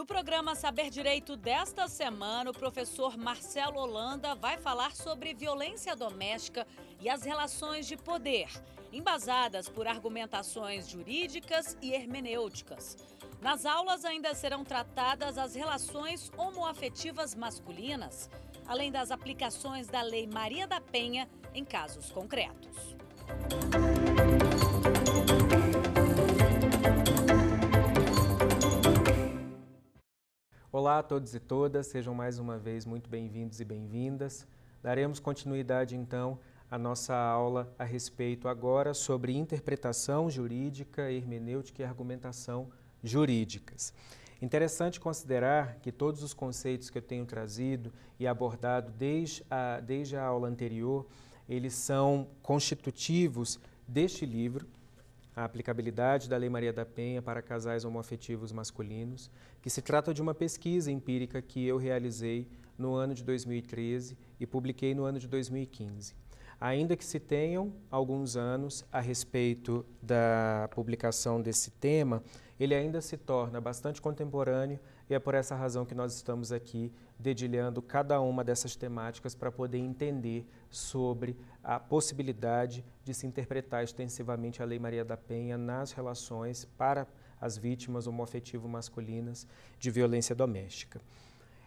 No programa Saber Direito desta semana, o professor Marcelo Holanda vai falar sobre violência doméstica e as relações de poder, embasadas por argumentações jurídicas e hermenêuticas. Nas aulas ainda serão tratadas as relações homoafetivas masculinas, além das aplicações da Lei Maria da Penha em casos concretos. Olá a todos e todas, sejam mais uma vez muito bem-vindos e bem-vindas. Daremos continuidade então à nossa aula a respeito agora sobre interpretação jurídica, hermenêutica e argumentação jurídicas. Interessante considerar que todos os conceitos que eu tenho trazido e abordado desde a aula anterior, eles são constitutivos deste livro, A Aplicabilidade da Lei Maria da Penha para Casais Homoafetivos Masculinos, que se trata de uma pesquisa empírica que eu realizei no ano de 2013 e publiquei no ano de 2015. Ainda que se tenham alguns anos a respeito da publicação desse tema, ele ainda se torna bastante contemporâneo e é por essa razão que nós estamos aqui dedilhando cada uma dessas temáticas para poder entender sobre a possibilidade de se interpretar extensivamente a Lei Maria da Penha nas relações para as vítimas homoafetivo masculinas de violência doméstica.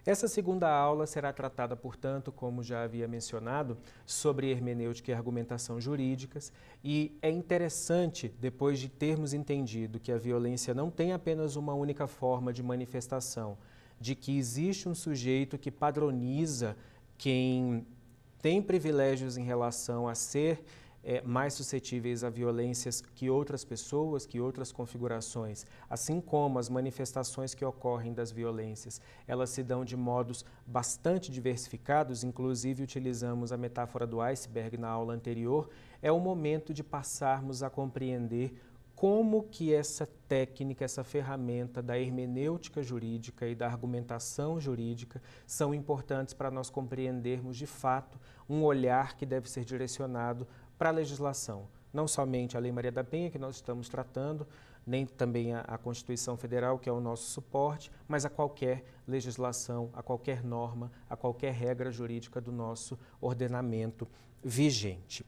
Essa segunda aula será tratada, portanto, como já havia mencionado, sobre hermenêutica e argumentação jurídicas, e é interessante, depois de termos entendido que a violência não tem apenas uma única forma de manifestação, de que existe um sujeito que padroniza quem tem privilégios em relação a ser mais suscetíveis a violências que outras pessoas, que outras configurações, assim como as manifestações que ocorrem das violências, elas se dão de modos bastante diversificados, inclusive utilizamos a metáfora do iceberg na aula anterior, é o momento de passarmos a compreender como que essa técnica, essa ferramenta da hermenêutica jurídica e da argumentação jurídica são importantes para nós compreendermos de fato um olhar que deve ser direcionado para a legislação, não somente a Lei Maria da Penha, que nós estamos tratando, nem também a Constituição Federal, que é o nosso suporte, mas a qualquer legislação, a qualquer norma, a qualquer regra jurídica do nosso ordenamento vigente.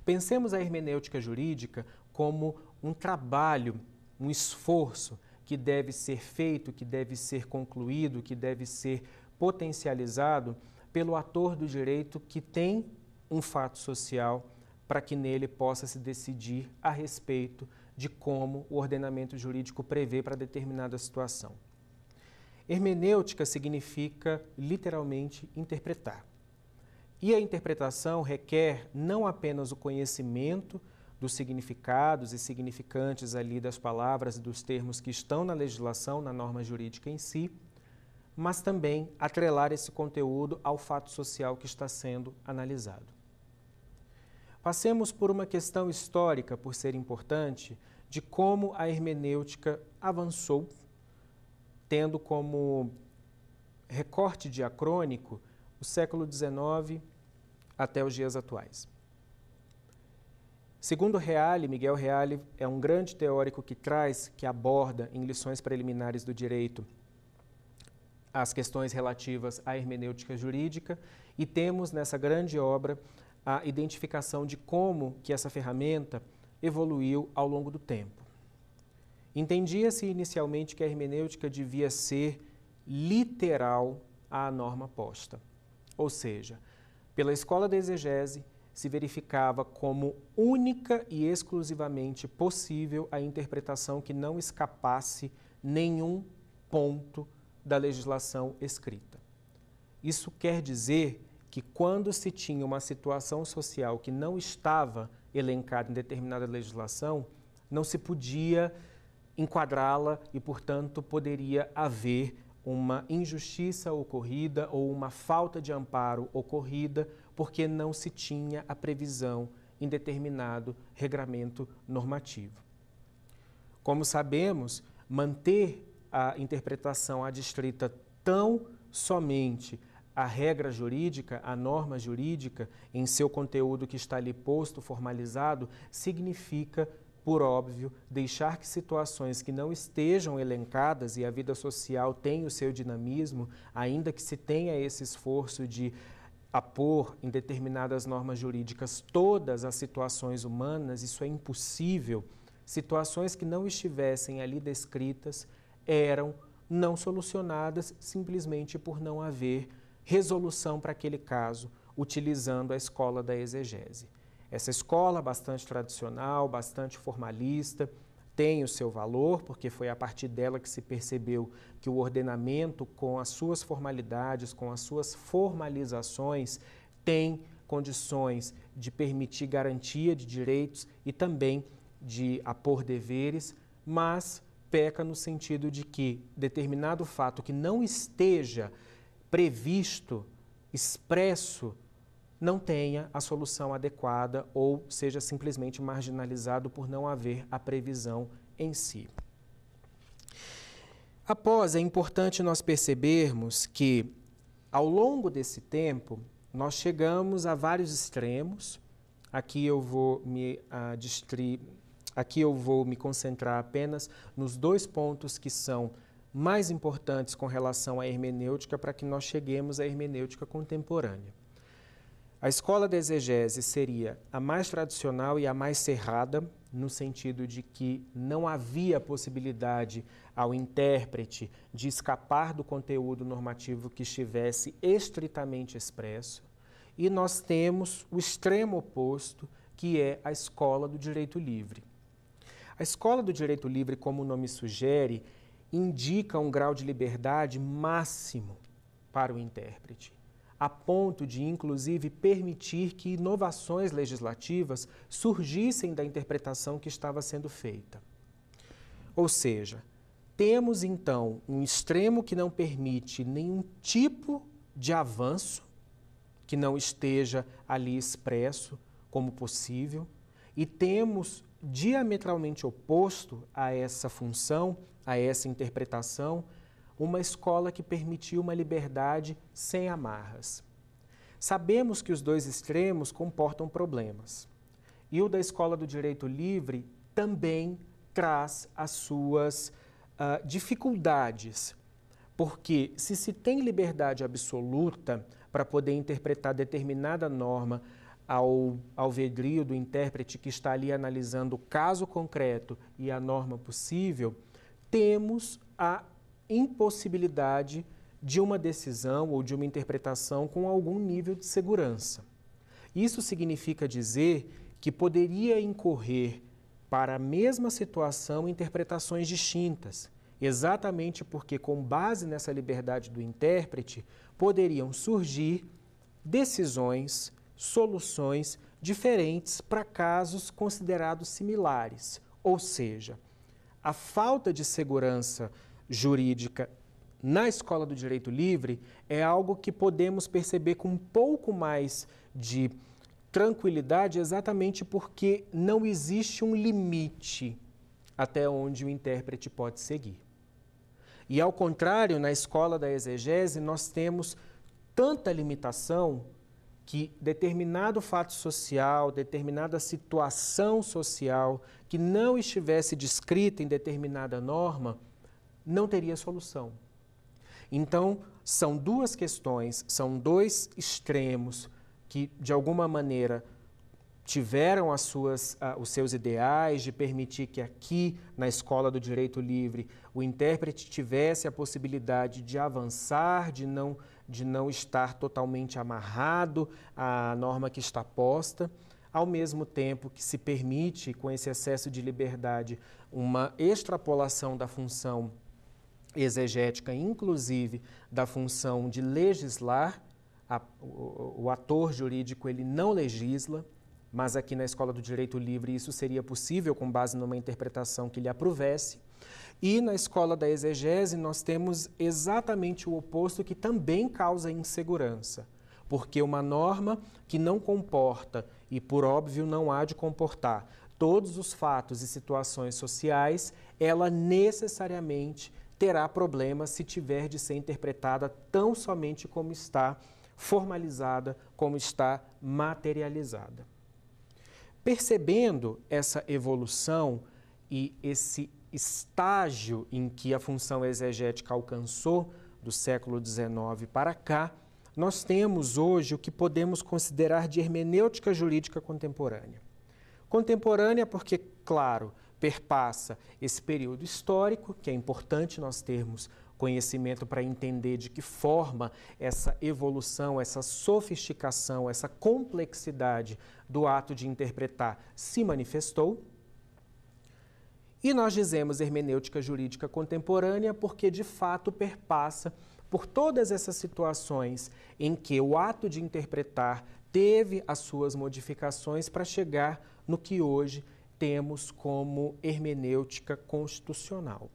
Pensemos a hermenêutica jurídica como um trabalho, um esforço que deve ser feito, que deve ser concluído, que deve ser potencializado pelo ator do direito que tem um fato social para que nele possa se decidir a respeito de como o ordenamento jurídico prevê para determinada situação. Hermenêutica significa literalmente interpretar. E a interpretação requer não apenas o conhecimento dos significados e significantes ali das palavras e dos termos que estão na legislação, na norma jurídica em si, mas também atrelar esse conteúdo ao fato social que está sendo analisado. Passemos por uma questão histórica, por ser importante, de como a hermenêutica avançou, tendo como recorte diacrônico o século XIX até os dias atuais. Segundo Reale, Miguel Reale é um grande teórico que aborda em lições preliminares do direito as questões relativas à hermenêutica jurídica e temos nessa grande obra a identificação de como que essa ferramenta evoluiu ao longo do tempo. Entendia-se inicialmente que a hermenêutica devia ser literal à norma posta, ou seja, pela escola da exegese se verificava como única e exclusivamente possível a interpretação que não escapasse nenhum ponto da legislação escrita. Isso quer dizer que quando se tinha uma situação social que não estava elencada em determinada legislação, não se podia enquadrá-la e, portanto, poderia haver uma injustiça ocorrida ou uma falta de amparo ocorrida porque não se tinha a previsão em determinado regramento normativo. Como sabemos, manter a interpretação adstrita tão somente à regra jurídica, à norma jurídica, em seu conteúdo que está ali posto, formalizado, significa por óbvio, deixar que situações que não estejam elencadas, e a vida social tem o seu dinamismo, ainda que se tenha esse esforço de apor em determinadas normas jurídicas todas as situações humanas, isso é impossível. Situações que não estivessem ali descritas eram não solucionadas simplesmente por não haver resolução para aquele caso, utilizando a escola da exegese. Essa escola, bastante tradicional, bastante formalista, tem o seu valor, porque foi a partir dela que se percebeu que o ordenamento, com as suas formalidades, com as suas formalizações, tem condições de permitir garantia de direitos e também de apor deveres, mas peca no sentido de que determinado fato que não esteja previsto, expresso, não tenha a solução adequada ou seja simplesmente marginalizado por não haver a previsão em si. Após, é importante nós percebermos que, ao longo desse tempo, nós chegamos a vários extremos. Aqui eu vou me concentrar apenas nos 2 pontos que são mais importantes com relação à hermenêutica para que nós cheguemos à hermenêutica contemporânea. A escola da exegese seria a mais tradicional e a mais cerrada, no sentido de que não havia possibilidade ao intérprete de escapar do conteúdo normativo que estivesse estritamente expresso. E nós temos o extremo oposto, que é a escola do direito livre. A escola do direito livre, como o nome sugere, indica um grau de liberdade máximo para o intérprete, a ponto de, inclusive, permitir que inovações legislativas surgissem da interpretação que estava sendo feita. Ou seja, temos, então, um extremo que não permite nenhum tipo de avanço que não esteja ali expresso como possível, e temos, diametralmente oposto a essa função, a essa interpretação, uma escola que permitiu uma liberdade sem amarras. Sabemos que os 2 extremos comportam problemas. E o da escola do direito livre também traz as suas dificuldades, porque se tem liberdade absoluta para poder interpretar determinada norma ao alvedrio do intérprete que está ali analisando o caso concreto e a norma possível, temos a impossibilidade de uma decisão ou de uma interpretação com algum nível de segurança. Isso significa dizer que poderia incorrer para a mesma situação interpretações distintas, exatamente porque, com base nessa liberdade do intérprete, poderiam surgir decisões, soluções diferentes para casos considerados similares, ou seja, a falta de segurança jurídica na escola do direito livre é algo que podemos perceber com um pouco mais de tranquilidade, exatamente porque não existe um limite até onde o intérprete pode seguir. E, ao contrário, na escola da exegese, nós temos tanta limitação que determinado fato social, determinada situação social que não estivesse descrita em determinada norma, não teria solução. Então, são 2 questões, são 2 extremos que, de alguma maneira, tiveram os seus ideais de permitir que aqui, na escola do direito livre, o intérprete tivesse a possibilidade de avançar, de não estar totalmente amarrado à norma que está posta, ao mesmo tempo que se permite, com esse excesso de liberdade, uma extrapolação da função exegética, inclusive da função de legislar. O ator jurídico ele não legisla, mas aqui na escola do direito livre isso seria possível com base numa interpretação que lhe aprovesse. E na escola da exegese nós temos exatamente o oposto, que também causa insegurança, porque uma norma que não comporta, e por óbvio não há de comportar, todos os fatos e situações sociais, ela necessariamente terá problemas se tiver de ser interpretada tão somente como está formalizada, como está materializada. Percebendo essa evolução e esse estágio em que a função exegética alcançou do século XIX para cá, nós temos hoje o que podemos considerar de hermenêutica jurídica contemporânea. Contemporânea porque, claro, perpassa esse período histórico, que é importante nós termos conhecimento para entender de que forma essa evolução, essa sofisticação, essa complexidade do ato de interpretar se manifestou. E nós dizemos hermenêutica jurídica contemporânea porque, de fato, perpassa por todas essas situações em que o ato de interpretar teve as suas modificações para chegar no que hoje temos como hermenêutica constitucional.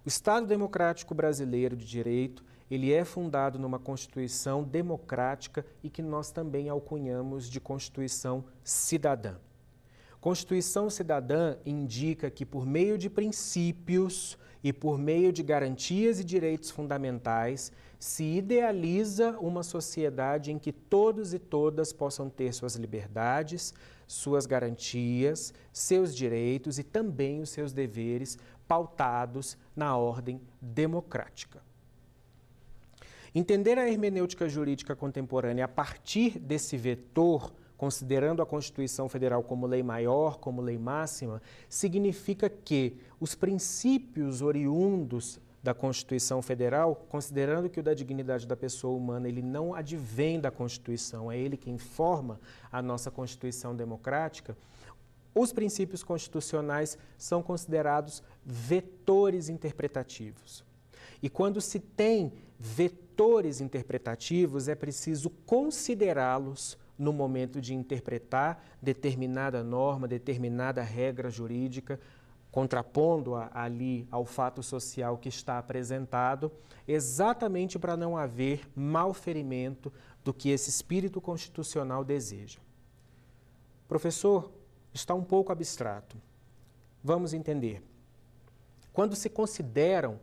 O Estado Democrático Brasileiro de Direito, ele é fundado numa Constituição democrática e que nós também alcunhamos de Constituição cidadã. Constituição cidadã indica que, por meio de princípios e por meio de garantias e direitos fundamentais, se idealiza uma sociedade em que todos e todas possam ter suas liberdades, suas garantias, seus direitos e também os seus deveres pautados na ordem democrática. Entender a hermenêutica jurídica contemporânea a partir desse vetor, considerando a Constituição Federal como lei maior, como lei máxima, significa que os princípios oriundos da Constituição Federal, considerando que o da dignidade da pessoa humana ele não advém da Constituição, é ele quem forma a nossa Constituição democrática, os princípios constitucionais são considerados vetores interpretativos. E quando se tem vetores interpretativos, é preciso considerá-los no momento de interpretar determinada norma, determinada regra jurídica, contrapondo-a ali ao fato social que está apresentado, exatamente para não haver malferimento do que esse espírito constitucional deseja. Professor, está um pouco abstrato. Vamos entender. Quando se consideram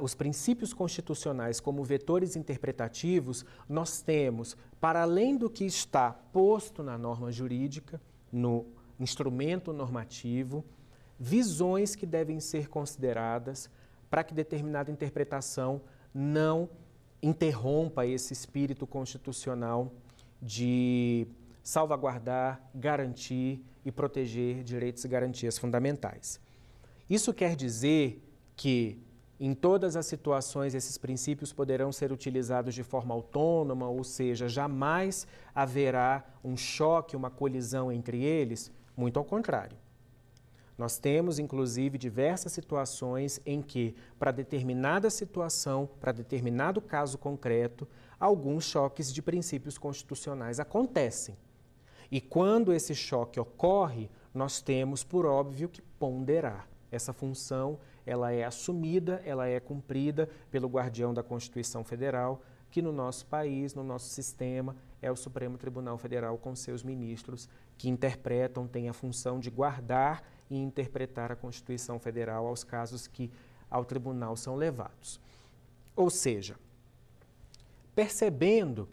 os princípios constitucionais como vetores interpretativos, nós temos, para além do que está posto na norma jurídica, no instrumento normativo, visões que devem ser consideradas para que determinada interpretação não interrompa esse espírito constitucional de salvaguardar, garantir e proteger direitos e garantias fundamentais. Isso quer dizer que, em todas as situações, esses princípios poderão ser utilizados de forma autônoma, ou seja, jamais haverá um choque, uma colisão entre eles? Muito ao contrário. Nós temos, inclusive, diversas situações em que, para determinada situação, para determinado caso concreto, alguns choques de princípios constitucionais acontecem. E quando esse choque ocorre, nós temos, por óbvio, que ponderar. Essa função, ela é assumida, ela é cumprida pelo guardião da Constituição Federal, que no nosso país, no nosso sistema, é o Supremo Tribunal Federal com seus ministros, que interpretam, têm a função de guardar e interpretar a Constituição Federal aos casos que ao tribunal são levados. Ou seja, percebendo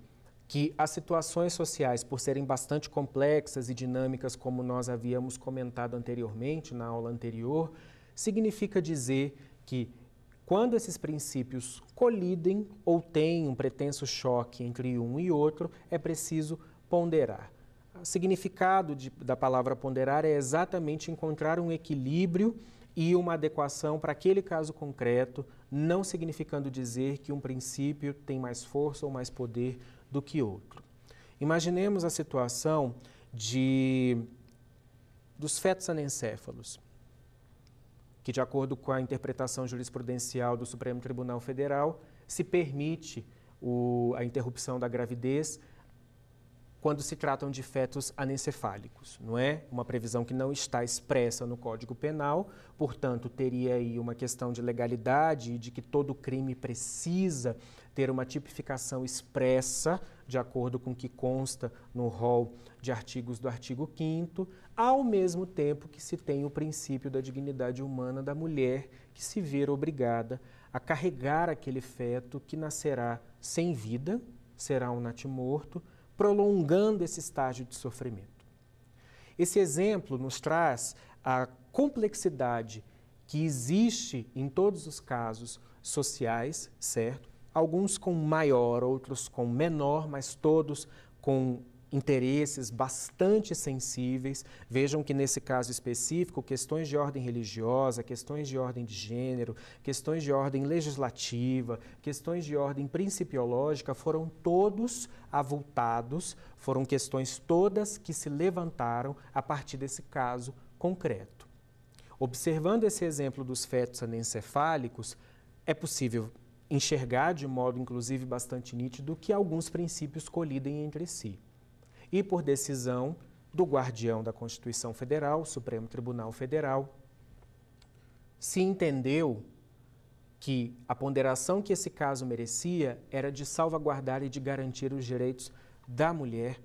que as situações sociais, por serem bastante complexas e dinâmicas, como nós havíamos comentado anteriormente, na aula anterior, significa dizer que, quando esses princípios colidem ou têm um pretenso choque entre um e outro, é preciso ponderar. O significado da palavra ponderar é exatamente encontrar um equilíbrio e uma adequação para aquele caso concreto, não significando dizer que um princípio tem mais força ou mais poder do que outro. Imaginemos a situação dos fetos anencéfalos, que, de acordo com a interpretação jurisprudencial do Supremo Tribunal Federal, se permite a interrupção da gravidez quando se tratam de fetos anencefálicos, não é? Uma previsão que não está expressa no Código Penal, portanto, teria aí uma questão de legalidade e de que todo crime precisa ter uma tipificação expressa, de acordo com o que consta no rol de artigos do artigo 5º, ao mesmo tempo que se tem o princípio da dignidade humana da mulher, que se ver obrigada a carregar aquele feto que nascerá sem vida, será um natimorto, prolongando esse estágio de sofrimento. Esse exemplo nos traz a complexidade que existe em todos os casos sociais, certo? Alguns com maior, outros com menor, mas todos com interesses bastante sensíveis. Vejam que nesse caso específico, questões de ordem religiosa, questões de ordem de gênero, questões de ordem legislativa, questões de ordem principiológica foram todos avultados, foram questões todas que se levantaram a partir desse caso concreto. Observando esse exemplo dos fetos anencefálicos, é possível enxergar de modo inclusive bastante nítido que alguns princípios colidem entre si. E por decisão do guardião da Constituição Federal, Supremo Tribunal Federal, se entendeu que a ponderação que esse caso merecia era de salvaguardar e de garantir os direitos da mulher,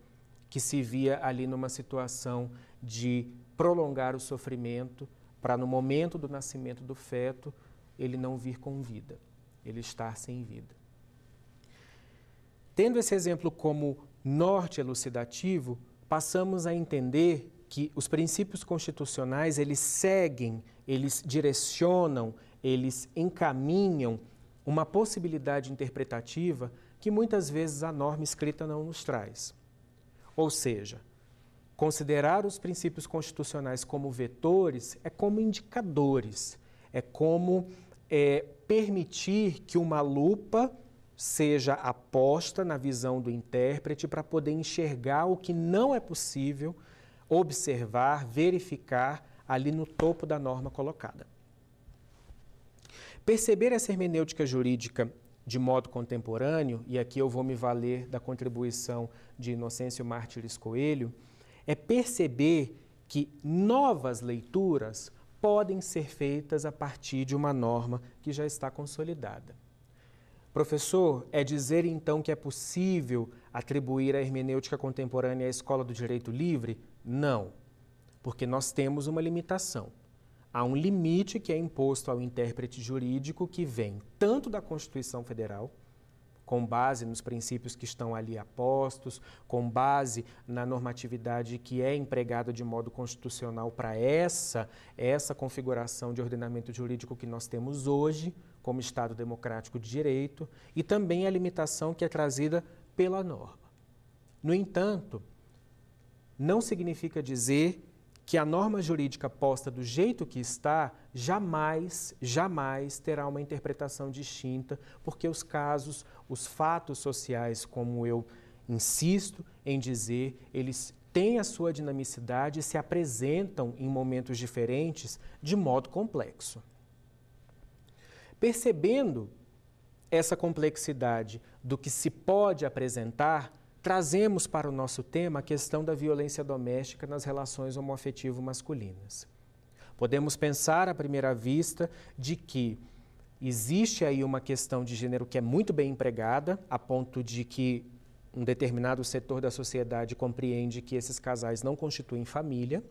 que se via ali numa situação de prolongar o sofrimento para, no momento do nascimento do feto, ele não vir com vida, ele estar sem vida. Tendo esse exemplo como norte elucidativo, passamos a entender que os princípios constitucionais, eles seguem, eles direcionam, eles encaminham uma possibilidade interpretativa que muitas vezes a norma escrita não nos traz. Ou seja, considerar os princípios constitucionais como vetores é como indicadores, é como permitir que uma lupa seja aposta na visão do intérprete para poder enxergar o que não é possível observar, verificar ali no topo da norma colocada. Perceber essa hermenêutica jurídica de modo contemporâneo, e aqui eu vou me valer da contribuição de Inocêncio Mártires Coelho, é perceber que novas leituras podem ser feitas a partir de uma norma que já está consolidada. Professor, é dizer então que é possível atribuir a hermenêutica contemporânea à escola do direito livre? Não, porque nós temos uma limitação. Há um limite que é imposto ao intérprete jurídico que vem tanto da Constituição Federal, com base nos princípios que estão ali apostos, com base na normatividade que é empregada de modo constitucional para essa configuração de ordenamento jurídico que nós temos hoje, como Estado democrático de direito, e também a limitação que é trazida pela norma. No entanto, não significa dizer que a norma jurídica posta do jeito que está jamais terá uma interpretação distinta, porque os casos, os fatos sociais, como eu insisto em dizer, eles têm a sua dinamicidade e se apresentam em momentos diferentes de modo complexo. Percebendo essa complexidade do que se pode apresentar, trazemos para o nosso tema a questão da violência doméstica nas relações homoafetivo masculinas. Podemos pensar à primeira vista de que existe aí uma questão de gênero que é muito bem empregada, a ponto de que um determinado setor da sociedade compreende que esses casais não constituem família.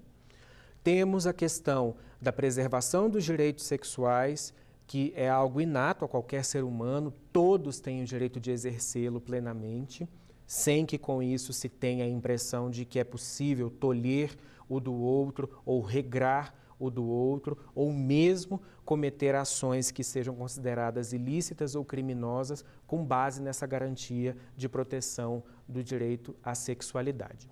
Temos a questão da preservação dos direitos sexuais, que é algo inato a qualquer ser humano, todos têm o direito de exercê-lo plenamente, sem que com isso se tenha a impressão de que é possível tolher o do outro ou regrar o do outro, ou mesmo cometer ações que sejam consideradas ilícitas ou criminosas com base nessa garantia de proteção do direito à sexualidade.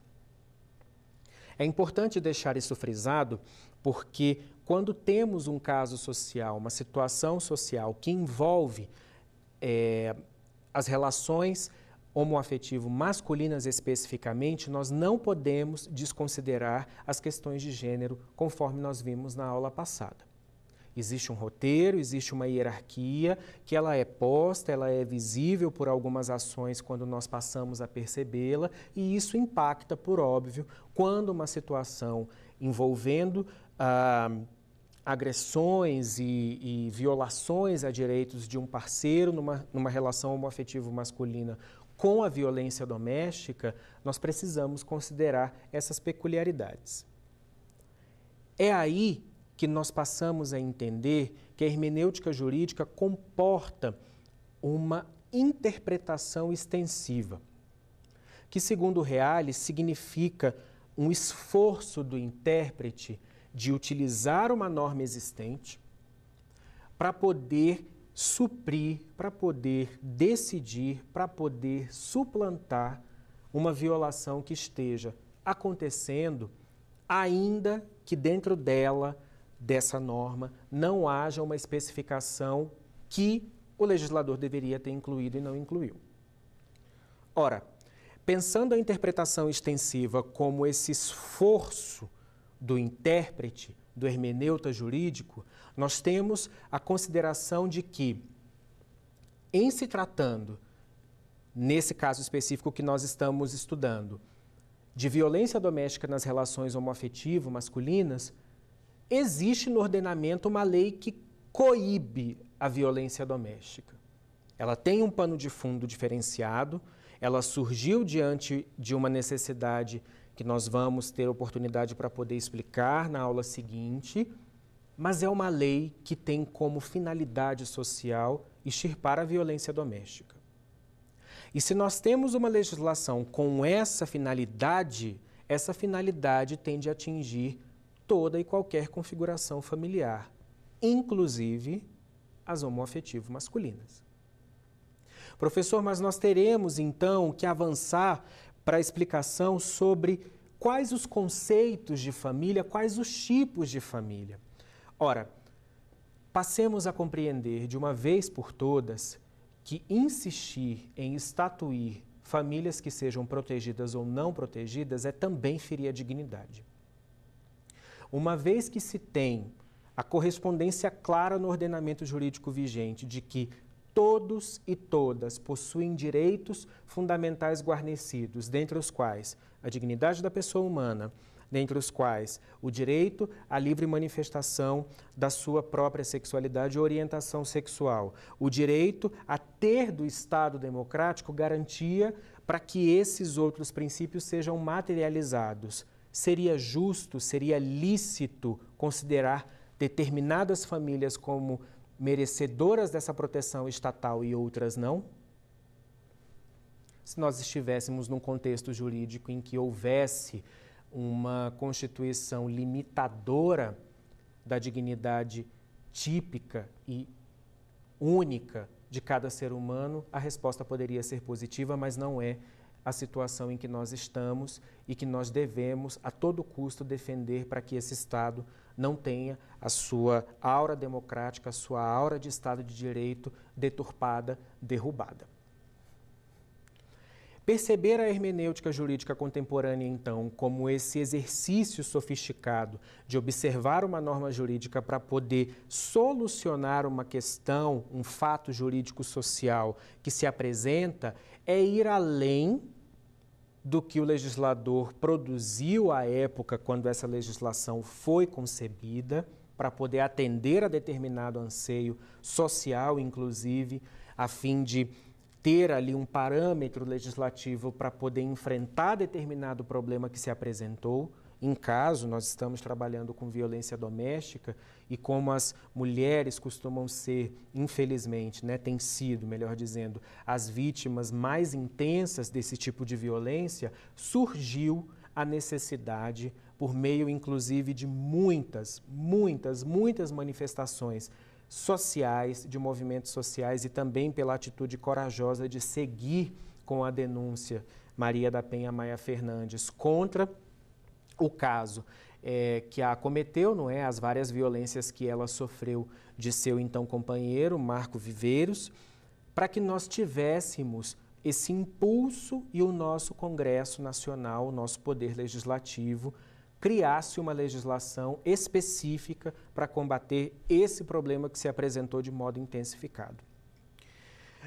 É importante deixar isso frisado porque quando temos um caso social, uma situação social que envolve as relações homoafetivo masculinas especificamente, nós não podemos desconsiderar as questões de gênero, conforme nós vimos na aula passada. Existe um roteiro, existe uma hierarquia, que ela é posta, ela é visível por algumas ações quando nós passamos a percebê-la, e isso impacta, por óbvio, quando uma situação envolvendo agressões e violações a direitos de um parceiro numa relação homoafetivo masculina com a violência doméstica, nós precisamos considerar essas peculiaridades. É aí que nós passamos a entender que a hermenêutica jurídica comporta uma interpretação extensiva, que, segundo Reale, significa um esforço do intérprete de utilizar uma norma existente para poder suprir, para poder decidir, para poder suplantar uma violação que esteja acontecendo, ainda que dentro dela, dessa norma, não haja uma especificação que o legislador deveria ter incluído e não incluiu. Ora, pensando a interpretação extensiva como esse esforço do intérprete, do hermeneuta jurídico, nós temos a consideração de que, em se tratando, nesse caso específico que nós estamos estudando, de violência doméstica nas relações homoafetivo masculinas, existe no ordenamento uma lei que coíbe a violência doméstica. Ela tem um pano de fundo diferenciado, ela surgiu diante de uma necessidade que nós vamos ter oportunidade para poder explicar na aula seguinte, mas é uma lei que tem como finalidade social extirpar a violência doméstica. E se nós temos uma legislação com essa finalidade tende a atingir toda e qualquer configuração familiar, inclusive as homoafetivo masculinas. Professor, mas nós teremos então que avançar para a explicação sobre quais os conceitos de família, quais os tipos de família. Ora, passemos a compreender de uma vez por todas que insistir em estatuir famílias que sejam protegidas ou não protegidas é também ferir a dignidade. Uma vez que se tem a correspondência clara no ordenamento jurídico vigente de que todos e todas possuem direitos fundamentais guarnecidos, dentre os quais a dignidade da pessoa humana, dentre os quais o direito à livre manifestação da sua própria sexualidade e orientação sexual, o direito a ter do Estado democrático garantia para que esses outros princípios sejam materializados. Seria justo, seria lícito considerar determinadas famílias como merecedoras dessa proteção estatal e outras não? Se nós estivéssemos num contexto jurídico em que houvesse uma constituição limitadora da dignidade típica e única de cada ser humano, a resposta poderia ser positiva, mas não é a situação em que nós estamos e que nós devemos, a todo custo, defender para que esse Estado não tenha a sua aura democrática, a sua aura de Estado de Direito deturpada, derrubada. Perceber a hermenêutica jurídica contemporânea, então, como esse exercício sofisticado de observar uma norma jurídica para poder solucionar uma questão, um fato jurídico social que se apresenta, é ir além do que o legislador produziu à época quando essa legislação foi concebida, para poder atender a determinado anseio social, inclusive, a fim de ter ali um parâmetro legislativo para poder enfrentar determinado problema que se apresentou. Em caso, nós estamos trabalhando com violência doméstica e como as mulheres costumam ser, infelizmente, têm sido, melhor dizendo, as vítimas mais intensas desse tipo de violência, surgiu a necessidade, por meio, inclusive, de muitas manifestações sociais, de movimentos sociais e também pela atitude corajosa de seguir com a denúncia Maria da Penha Maia Fernandes contra o caso que a acometeu, não é? As várias violências que ela sofreu de seu então companheiro, Marco Viveiros, para que nós tivéssemos esse impulso e o nosso Congresso Nacional, o nosso Poder Legislativo, criasse uma legislação específica para combater esse problema que se apresentou de modo intensificado.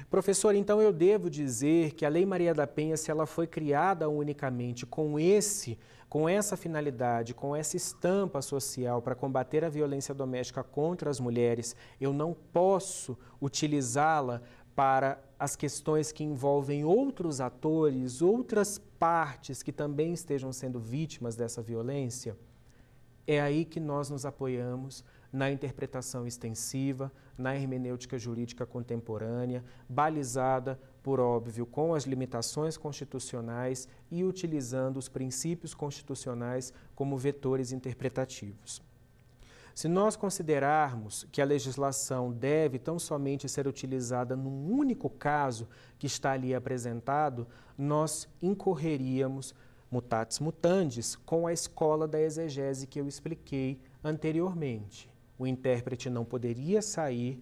Professor, então eu devo dizer que a Lei Maria da Penha, se ela foi criada unicamente com essa finalidade, com essa estampa social para combater a violência doméstica contra as mulheres, eu não posso utilizá-la para as questões que envolvem outros atores, outras partes que também estejam sendo vítimas dessa violência? É aí que nós nos apoiamos na interpretação extensiva, na hermenêutica jurídica contemporânea, balizada, por óbvio, com as limitações constitucionais e utilizando os princípios constitucionais como vetores interpretativos. Se nós considerarmos que a legislação deve tão somente ser utilizada num único caso que está ali apresentado, nós incorreríamos, mutatis mutandis, com a escola da exegese que eu expliquei anteriormente. O intérprete não poderia sair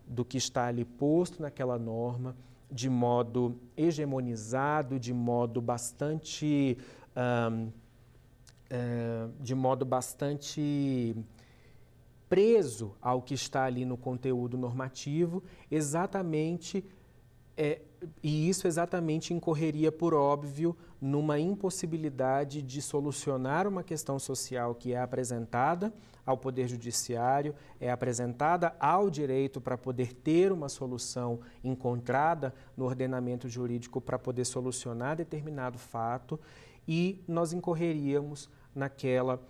do que está ali posto naquela norma de modo hegemonizado, de modo bastante preso ao que está ali no conteúdo normativo, e isso exatamente incorreria, por óbvio, numa impossibilidade de solucionar uma questão social que é apresentada ao Poder Judiciário, é apresentada ao direito para poder ter uma solução encontrada no ordenamento jurídico para poder solucionar determinado fato, e nós incorreríamos naquela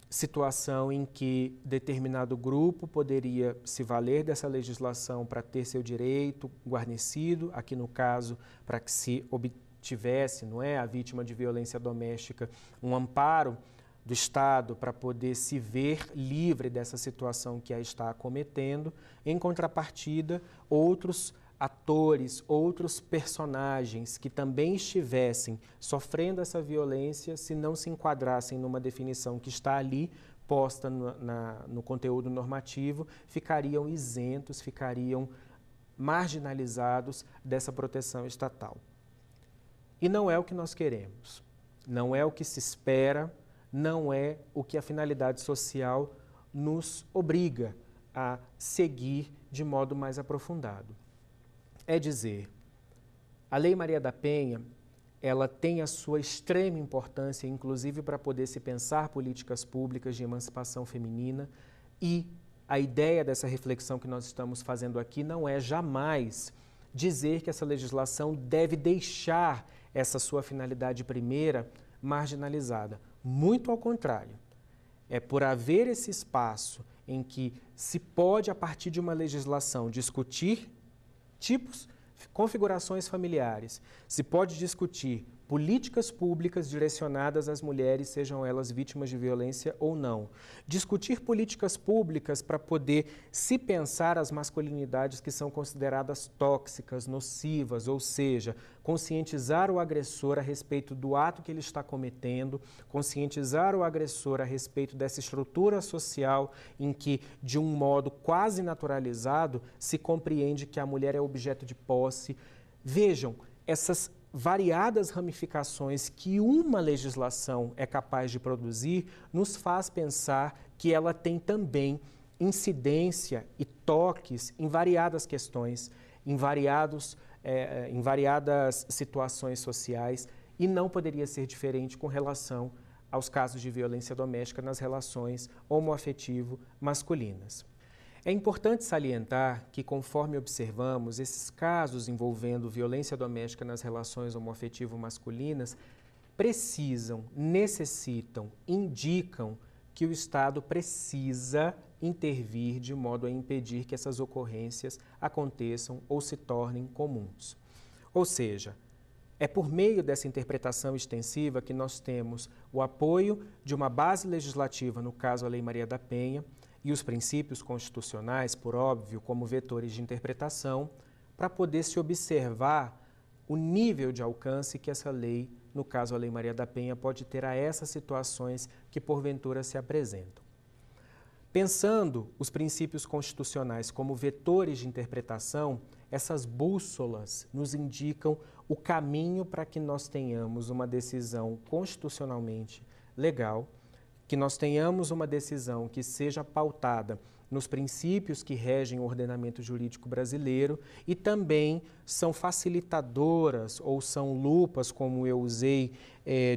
situação em que determinado grupo poderia se valer dessa legislação para ter seu direito guarnecido, aqui no caso, para que se obtivesse, não é, a vítima de violência doméstica, um amparo do Estado para poder se ver livre dessa situação que a está acometendo. Em contrapartida, outros atores, outros personagens que também estivessem sofrendo essa violência, se não se enquadrassem numa definição que está ali posta no conteúdo normativo, ficariam isentos, ficariam marginalizados dessa proteção estatal. E não é o que nós queremos, não é o que se espera, não é o que a finalidade social nos obriga a seguir de modo mais aprofundado. É dizer, a Lei Maria da Penha, ela tem a sua extrema importância, inclusive para poder se pensar políticas públicas de emancipação feminina, e a ideia dessa reflexão que nós estamos fazendo aqui não é jamais dizer que essa legislação deve deixar essa sua finalidade primeira marginalizada. Muito ao contrário. É por haver esse espaço em que se pode, a partir de uma legislação, discutir tipos, configurações familiares, se pode discutir políticas públicas direcionadas às mulheres, sejam elas vítimas de violência ou não. Discutir políticas públicas para poder se pensar as masculinidades que são consideradas tóxicas, nocivas, ou seja, conscientizar o agressor a respeito do ato que ele está cometendo, conscientizar o agressor a respeito dessa estrutura social em que, de um modo quase naturalizado, se compreende que a mulher é objeto de posse. Vejam, essas variadas ramificações que uma legislação é capaz de produzir nos faz pensar que ela tem também incidência e toques em variadas questões, em variadas situações sociais, e não poderia ser diferente com relação aos casos de violência doméstica nas relações homoafetivo masculinas. É importante salientar que, conforme observamos, esses casos envolvendo violência doméstica nas relações homoafetivo-masculinas precisam, necessitam, indicam que o Estado precisa intervir de modo a impedir que essas ocorrências aconteçam ou se tornem comuns. Ou seja, é por meio dessa interpretação extensiva que nós temos o apoio de uma base legislativa, no caso a Lei Maria da Penha, e os princípios constitucionais, por óbvio, como vetores de interpretação, para poder se observar o nível de alcance que essa lei, no caso a Lei Maria da Penha, pode ter a essas situações que porventura se apresentam. Pensando os princípios constitucionais como vetores de interpretação, essas bússolas nos indicam o caminho para que nós tenhamos uma decisão constitucionalmente legal, que nós tenhamos uma decisão que seja pautada nos princípios que regem o ordenamento jurídico brasileiro e também são facilitadoras ou são lupas, como eu usei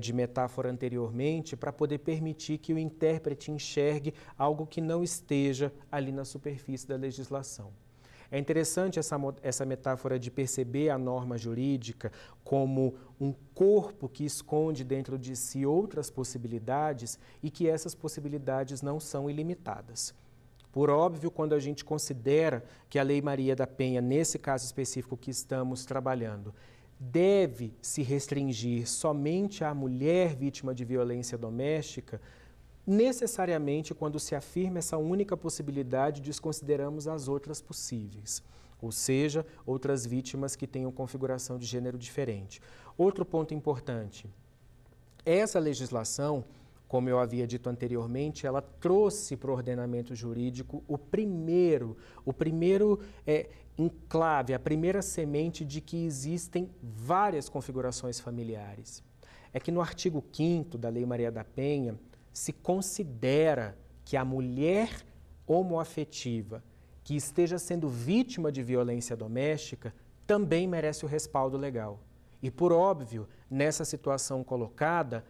de metáfora anteriormente, para poder permitir que o intérprete enxergue algo que não esteja ali na superfície da legislação. É interessante essa metáfora de perceber a norma jurídica como um corpo que esconde dentro de si outras possibilidades e que essas possibilidades não são ilimitadas. Por óbvio, quando a gente considera que a Lei Maria da Penha, nesse caso específico que estamos trabalhando, deve se restringir somente à mulher vítima de violência doméstica, necessariamente, quando se afirma essa única possibilidade, desconsideramos as outras possíveis, ou seja, outras vítimas que tenham configuração de gênero diferente. Outro ponto importante, essa legislação, como eu havia dito anteriormente, ela trouxe para o ordenamento jurídico o primeiro enclave, a primeira semente de que existem várias configurações familiares. É que no artigo 5º da Lei Maria da Penha se considera que a mulher homoafetiva que esteja sendo vítima de violência doméstica também merece o respaldo legal. E, por óbvio, nessa situação colocada,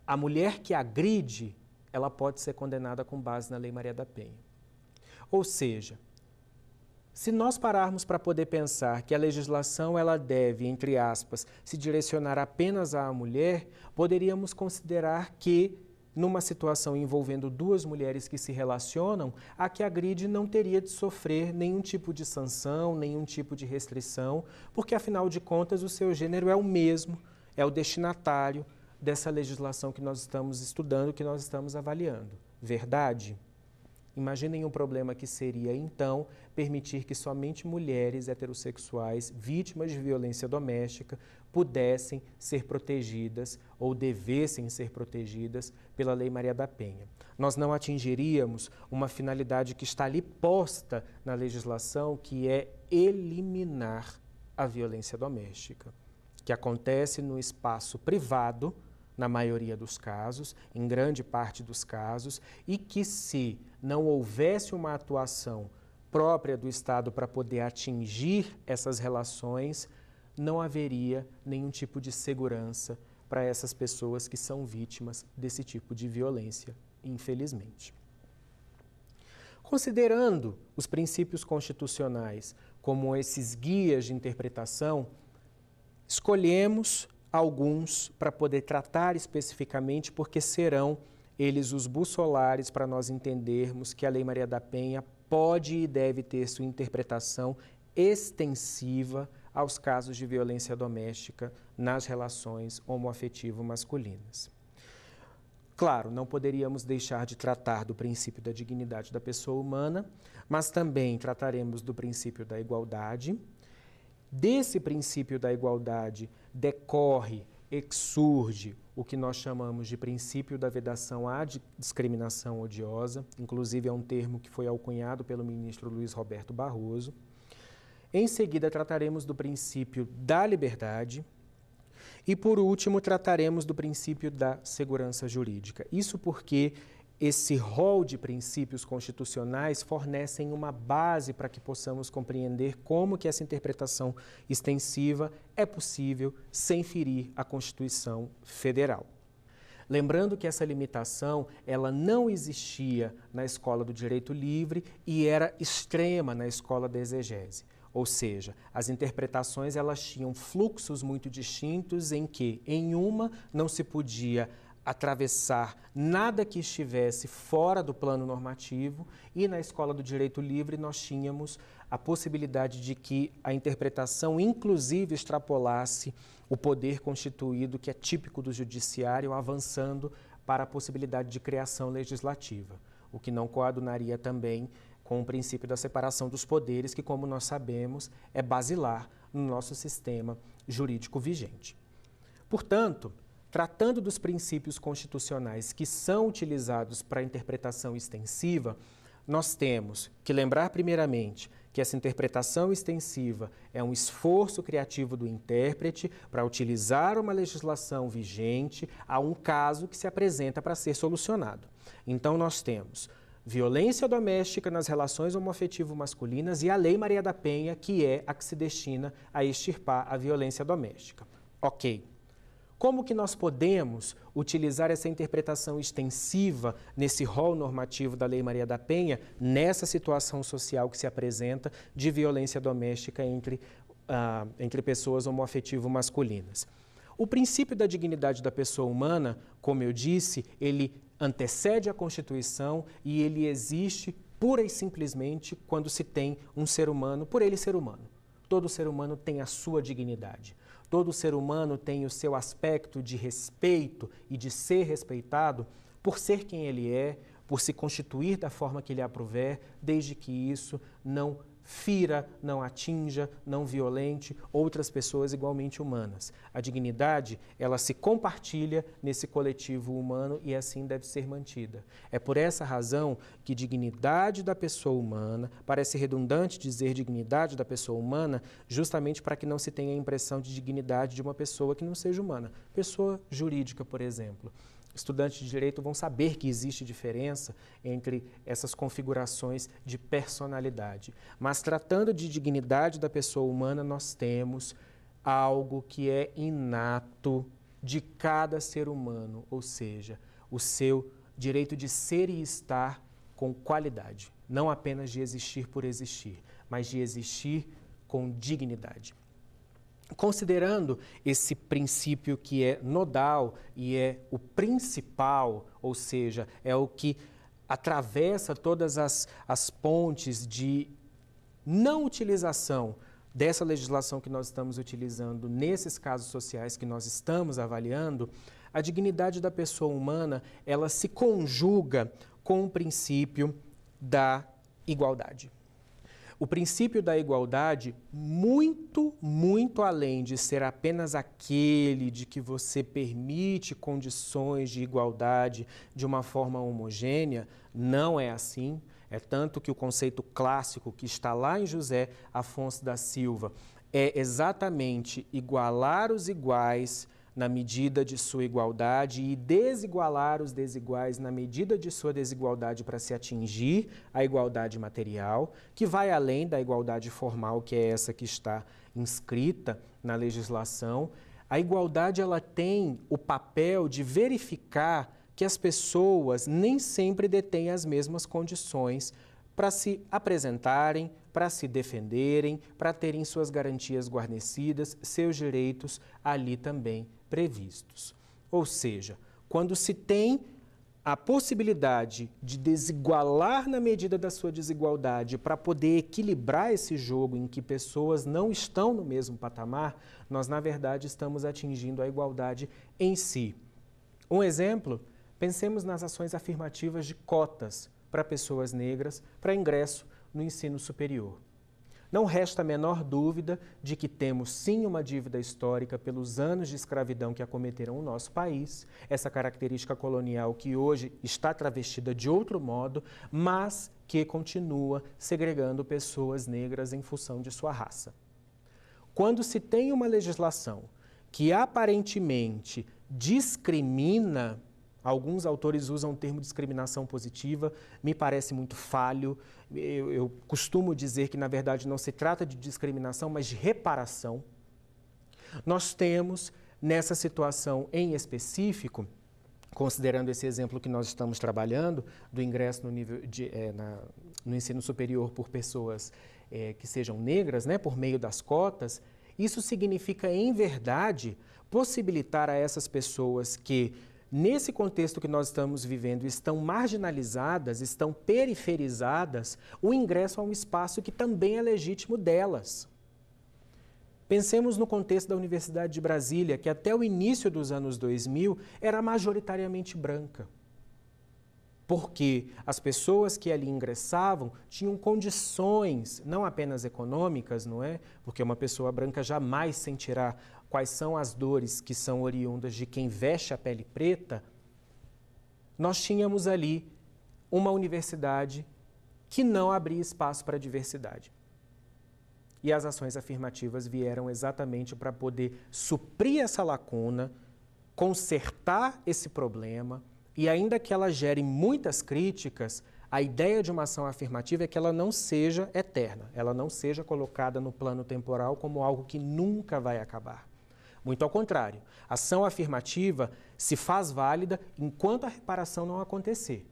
a mulher que agride, ela pode ser condenada com base na Lei Maria da Penha. Ou seja, se nós pararmos para poder pensar que a legislação ela deve, entre aspas, se direcionar apenas à mulher, poderíamos considerar que, numa situação envolvendo duas mulheres que se relacionam, a que agride não teria de sofrer nenhum tipo de sanção, nenhum tipo de restrição, porque, afinal de contas, o seu gênero é o mesmo, é o destinatário dessa legislação que nós estamos estudando, que nós estamos avaliando. Verdade? Imaginem um problema que seria, então, permitir que somente mulheres heterossexuais vítimas de violência doméstica pudessem ser protegidas ou devessem ser protegidas pela Lei Maria da Penha. Nós não atingiríamos uma finalidade que está ali posta na legislação, que é eliminar a violência doméstica, que acontece no espaço privado, na maioria dos casos, em grande parte dos casos, e que, se não houvesse uma atuação própria do Estado para poder atingir essas relações, não haveria nenhum tipo de segurança para essas pessoas que são vítimas desse tipo de violência, infelizmente. Considerando os princípios constitucionais como esses guias de interpretação, escolhemos alguns para poder tratar especificamente, porque serão eles os bussolares para nós entendermos que a Lei Maria da Penha pode e deve ter sua interpretação extensiva aos casos de violência doméstica nas relações homoafetivo-masculinas. Claro, não poderíamos deixar de tratar do princípio da dignidade da pessoa humana, mas também trataremos do princípio da igualdade. Desse princípio da igualdade decorre, exsurge o que nós chamamos de princípio da vedação à discriminação odiosa, inclusive é um termo que foi alcunhado pelo ministro Luiz Roberto Barroso. Em seguida, trataremos do princípio da liberdade e, por último, trataremos do princípio da segurança jurídica. Isso porque esse rol de princípios constitucionais fornecem uma base para que possamos compreender como que essa interpretação extensiva é possível sem ferir a Constituição Federal. Lembrando que essa limitação, ela não existia na escola do direito livre e era extrema na escola da exegese. Ou seja, as interpretações elas tinham fluxos muito distintos em que, em uma, não se podia atravessar nada que estivesse fora do plano normativo, e na escola do direito livre nós tínhamos a possibilidade de que a interpretação inclusive extrapolasse o poder constituído, que é típico do judiciário, avançando para a possibilidade de criação legislativa, o que não coadunaria também com o princípio da separação dos poderes, que, como nós sabemos, é basilar no nosso sistema jurídico vigente. Portanto, tratando dos princípios constitucionais que são utilizados para a interpretação extensiva, nós temos que lembrar, primeiramente, que essa interpretação extensiva é um esforço criativo do intérprete para utilizar uma legislação vigente a um caso que se apresenta para ser solucionado. Então, nós temos violência doméstica nas relações homoafetivo-masculinas e a Lei Maria da Penha, que é a que se destina a extirpar a violência doméstica. Ok. Como que nós podemos utilizar essa interpretação extensiva nesse rol normativo da Lei Maria da Penha, nessa situação social que se apresenta de violência doméstica entre pessoas homoafetivo-masculinas? O princípio da dignidade da pessoa humana, como eu disse, ele antecede a Constituição e ele existe pura e simplesmente quando se tem um ser humano, por ele ser humano. Todo ser humano tem a sua dignidade. Todo ser humano tem o seu aspecto de respeito e de ser respeitado por ser quem ele é, por se constituir da forma que lhe aprouver, desde que isso não fira, não atinja, não violente outras pessoas igualmente humanas. A dignidade, ela se compartilha nesse coletivo humano e assim deve ser mantida. É por essa razão que dignidade da pessoa humana, parece redundante dizer dignidade da pessoa humana, justamente para que não se tenha a impressão de dignidade de uma pessoa que não seja humana. Pessoa jurídica, por exemplo. Estudantes de direito vão saber que existe diferença entre essas configurações de personalidade. Mas tratando de dignidade da pessoa humana, nós temos algo que é inato de cada ser humano, ou seja, o seu direito de ser e estar com qualidade. Não apenas de existir por existir, mas de existir com dignidade. Considerando esse princípio que é nodal e é o principal, ou seja, é o que atravessa todas as pontes de não utilização dessa legislação que nós estamos utilizando nesses casos sociais que nós estamos avaliando, a dignidade da pessoa humana, ela se conjuga com o princípio da igualdade. O princípio da igualdade, muito além de ser apenas aquele de que você permite condições de igualdade de uma forma homogênea, não é assim. É tanto que o conceito clássico que está lá em José Afonso da Silva é exatamente igualar os iguais na medida de sua igualdade e desigualar os desiguais na medida de sua desigualdade para se atingir a igualdade material, que vai além da igualdade formal, que é essa que está inscrita na legislação. A igualdade, ela tem o papel de verificar que as pessoas nem sempre detêm as mesmas condições para se apresentarem, para se defenderem, para terem suas garantias guarnecidas, seus direitos ali também previstos. Ou seja, quando se tem a possibilidade de desigualar na medida da sua desigualdade para poder equilibrar esse jogo em que pessoas não estão no mesmo patamar, nós, na verdade, estamos atingindo a igualdade em si. Um exemplo, pensemos nas ações afirmativas de cotas para pessoas negras para ingresso no ensino superior. Não resta a menor dúvida de que temos sim uma dívida histórica pelos anos de escravidão que acometeram o nosso país, essa característica colonial que hoje está travestida de outro modo, mas que continua segregando pessoas negras em função de sua raça. Quando se tem uma legislação que aparentemente discrimina, alguns autores usam o termo discriminação positiva, me parece muito falho. Eu costumo dizer que, na verdade, não se trata de discriminação, mas de reparação. Nós temos, nessa situação em específico, considerando esse exemplo que nós estamos trabalhando, do ingresso no ensino superior por pessoas que sejam negras, né, por meio das cotas, isso significa, em verdade, possibilitar a essas pessoas que, nesse contexto que nós estamos vivendo, estão marginalizadas, estão periferizadas, o ingresso a um espaço que também é legítimo delas. Pensemos no contexto da Universidade de Brasília, que até o início dos anos 2000 era majoritariamente branca. Porque as pessoas que ali ingressavam tinham condições, não apenas econômicas, não é? Porque uma pessoa branca jamais sentirá quais são as dores que são oriundas de quem veste a pele preta. Nós tínhamos ali uma universidade que não abria espaço para a diversidade. E as ações afirmativas vieram exatamente para poder suprir essa lacuna, consertar esse problema, e ainda que ela gere muitas críticas, a ideia de uma ação afirmativa é que ela não seja eterna, ela não seja colocada no plano temporal como algo que nunca vai acabar. Muito ao contrário, a ação afirmativa se faz válida enquanto a reparação não acontecer.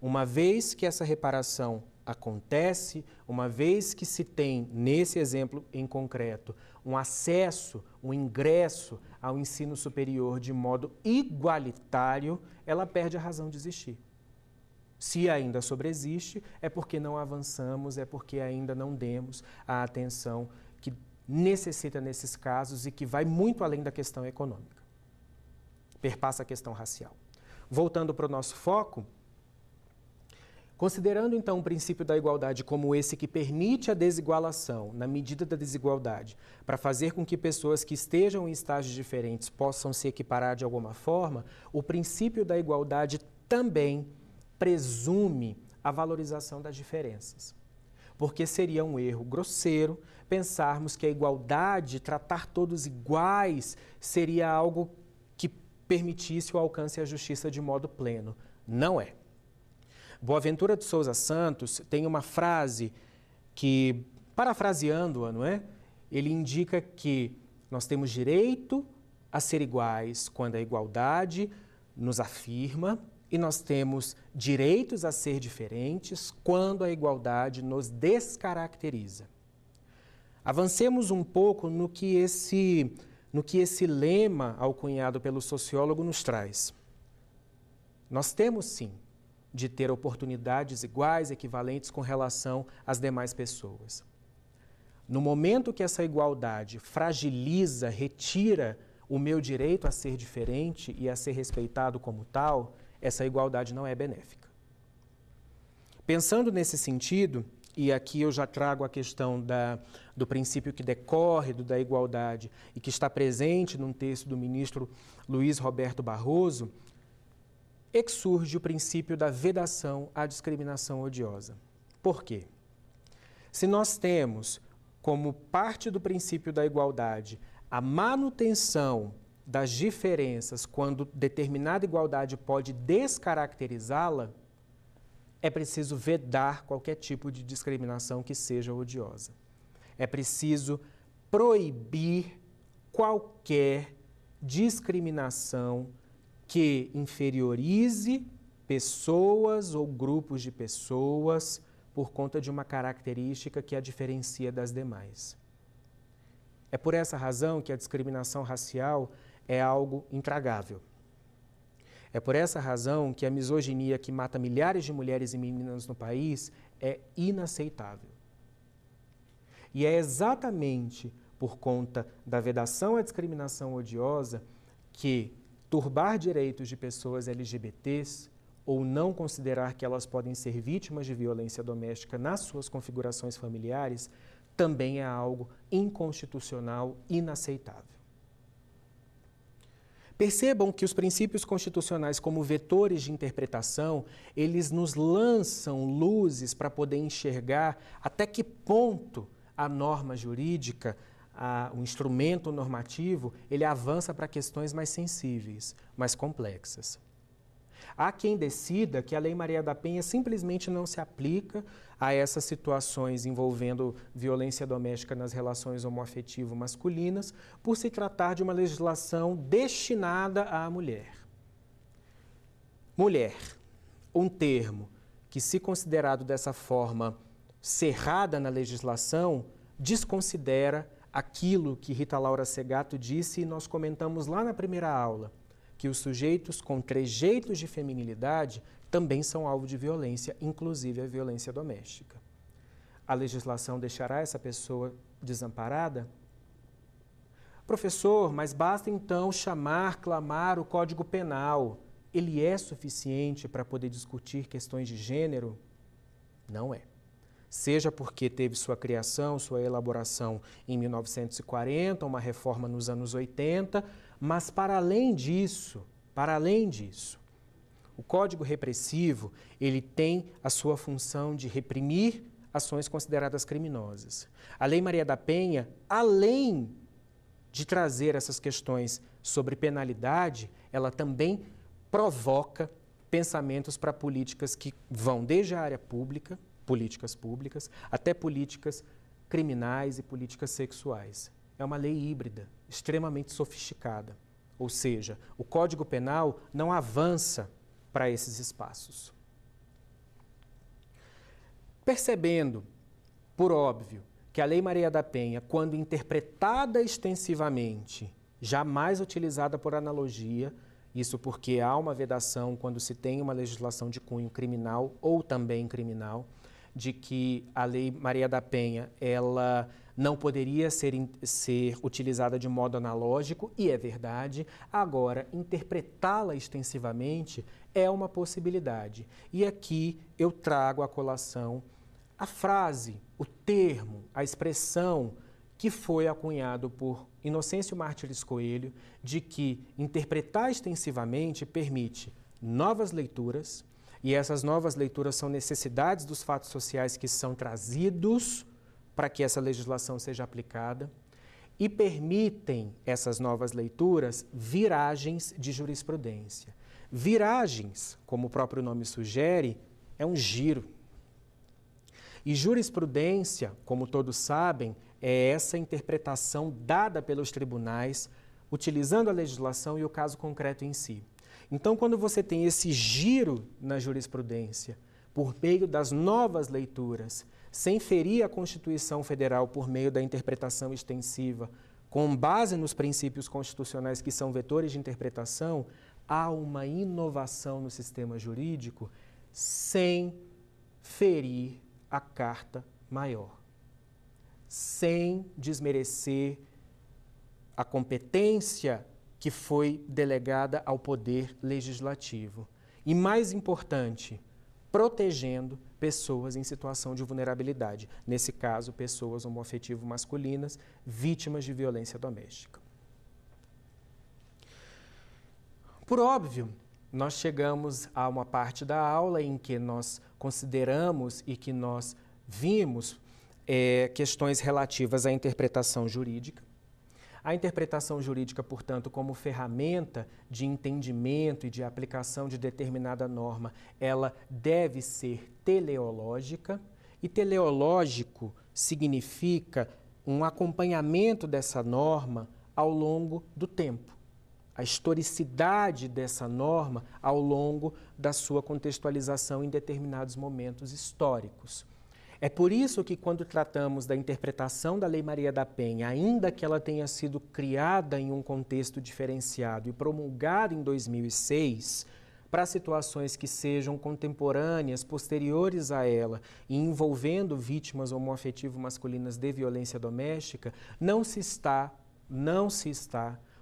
Uma vez que essa reparação acontece, uma vez que se tem, nesse exemplo em concreto, um acesso, um ingresso ao ensino superior de modo igualitário, ela perde a razão de existir. Se ainda sobreexiste, é porque não avançamos, é porque ainda não demos a atenção que necessita nesses casos e que vai muito além da questão econômica. Perpassa a questão racial. Voltando para o nosso foco, considerando então o princípio da igualdade como esse que permite a desigualação, na medida da desigualdade, para fazer com que pessoas que estejam em estágios diferentes possam se equiparar de alguma forma, o princípio da igualdade também presume a valorização das diferenças. Porque seria um erro grosseiro pensarmos que a igualdade, tratar todos iguais, seria algo que permitisse o alcance à justiça de modo pleno. Não é. Boaventura de Souza Santos tem uma frase que, parafraseando-a, não é? Ele indica que nós temos direito a ser iguais quando a igualdade nos afirma e nós temos direitos a ser diferentes quando a igualdade nos descaracteriza. Avancemos um pouco no que esse lema alcunhado pelo sociólogo nos traz. Nós temos, sim, de ter oportunidades iguais, equivalentes com relação às demais pessoas. No momento que essa igualdade fragiliza, retira o meu direito a ser diferente e a ser respeitado como tal, essa igualdade não é benéfica. Pensando nesse sentido, e aqui eu já trago a questão do princípio que decorre da igualdade e que está presente num texto do ministro Luiz Roberto Barroso, surge o princípio da vedação à discriminação odiosa. Por quê? Se nós temos como parte do princípio da igualdade a manutenção das diferenças quando determinada igualdade pode descaracterizá-la, é preciso vedar qualquer tipo de discriminação que seja odiosa. É preciso proibir qualquer discriminação que inferiorize pessoas ou grupos de pessoas por conta de uma característica que a diferencia das demais. É por essa razão que a discriminação racial é algo intragável. É por essa razão que a misoginia que mata milhares de mulheres e meninas no país é inaceitável. E é exatamente por conta da vedação à discriminação odiosa que turbar direitos de pessoas LGBTs ou não considerar que elas podem ser vítimas de violência doméstica nas suas configurações familiares também é algo inconstitucional, inaceitável. Percebam que os princípios constitucionais, como vetores de interpretação, eles nos lançam luzes para poder enxergar até que ponto a norma jurídica, o instrumento normativo, ele avança para questões mais sensíveis, mais complexas. Há quem decida que a Lei Maria da Penha simplesmente não se aplica a essas situações envolvendo violência doméstica nas relações homoafetivo masculinas, por se tratar de uma legislação destinada à mulher. Mulher, um termo que, se considerado dessa forma cerrada na legislação, desconsidera aquilo que Rita Laura Segatto disse e nós comentamos lá na primeira aula, que os sujeitos com trejeitos de feminilidade também são alvo de violência, inclusive a violência doméstica. A legislação deixará essa pessoa desamparada? Professor, mas basta então clamar o Código Penal. Ele é suficiente para poder discutir questões de gênero? Não é. Seja porque teve sua criação, sua elaboração em 1940, uma reforma nos anos 80, mas para além disso, o Código Repressivo, ele tem a sua função de reprimir ações consideradas criminosas. A Lei Maria da Penha, além de trazer essas questões sobre penalidade, ela também provoca pensamentos para políticas que vão desde a área pública, políticas públicas, até políticas criminais e políticas sexuais. É uma lei híbrida, extremamente sofisticada. Ou seja, o Código Penal não avança para esses espaços. Percebendo, por óbvio, que a Lei Maria da Penha, quando interpretada extensivamente, jamais utilizada por analogia, Isso porque há uma vedação quando se tem uma legislação de cunho criminal ou também criminal, de que a Lei Maria da Penha, ela não poderia ser utilizada de modo analógico, e é verdade. Agora, interpretá-la extensivamente é uma possibilidade. E aqui eu trago à colação a frase, o termo, a expressão que foi acunhado por Inocêncio Martires Coelho, de que interpretar extensivamente permite novas leituras, e essas novas leituras são necessidades dos fatos sociais que são trazidos para que essa legislação seja aplicada, e permitem essas novas leituras viragens de jurisprudência. Viragens, como o próprio nome sugere, é um giro. E jurisprudência, como todos sabem, é essa interpretação dada pelos tribunais, utilizando a legislação e o caso concreto em si. Então, quando você tem esse giro na jurisprudência, por meio das novas leituras, sem ferir a Constituição Federal por meio da interpretação extensiva, com base nos princípios constitucionais que são vetores de interpretação, há uma inovação no sistema jurídico sem ferir a Carta Maior, sem desmerecer a competência que foi delegada ao Poder Legislativo. E, mais importante, protegendo pessoas em situação de vulnerabilidade. Nesse caso, pessoas homoafetivo masculinas, vítimas de violência doméstica. Por óbvio, nós chegamos a uma parte da aula em que nós consideramos e que nós vimos questões relativas à interpretação jurídica. A interpretação jurídica, portanto, como ferramenta de entendimento e de aplicação de determinada norma, ela deve ser teleológica, e teleológico significa um acompanhamento dessa norma ao longo do tempo, a historicidade dessa norma ao longo da sua contextualização em determinados momentos históricos. É por isso que, quando tratamos da interpretação da Lei Maria da Penha, ainda que ela tenha sido criada em um contexto diferenciado e promulgada em 2006, para situações que sejam contemporâneas, posteriores a ela, e envolvendo vítimas homoafetivo masculinas de violência doméstica, não se está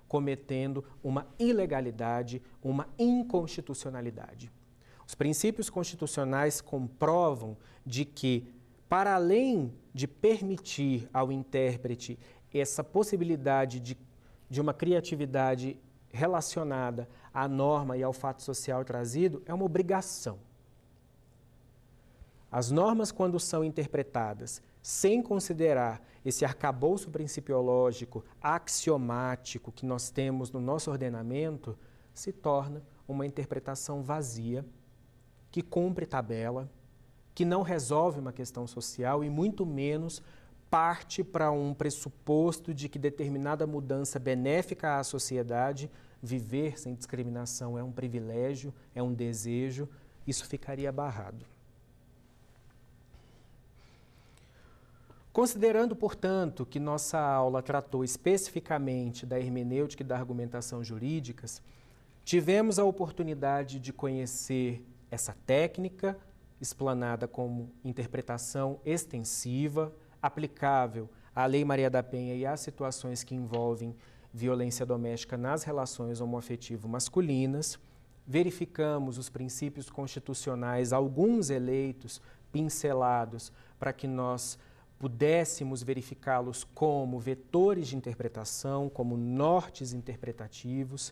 cometendo uma ilegalidade, uma inconstitucionalidade. Os princípios constitucionais comprovam de que, para além de permitir ao intérprete essa possibilidade de uma criatividade relacionada à norma e ao fato social trazido, é uma obrigação. As normas, quando são interpretadas sem considerar esse arcabouço principiológico, axiomático que nós temos no nosso ordenamento, se torna uma interpretação vazia, que cumpre tabela, que não resolve uma questão social e muito menos parte para um pressuposto de que determinada mudança benéfica à sociedade, viver sem discriminação é um privilégio, é um desejo, isso ficaria barrado. Considerando, portanto, que nossa aula tratou especificamente da hermenêutica e da argumentação jurídicas, tivemos a oportunidade de conhecer essa técnica, explanada como interpretação extensiva, aplicável à Lei Maria da Penha e às situações que envolvem violência doméstica nas relações homoafetivo masculinas. Verificamos os princípios constitucionais, alguns eleitos, pincelados, para que nós pudéssemos verificá-los como vetores de interpretação, como nortes interpretativos.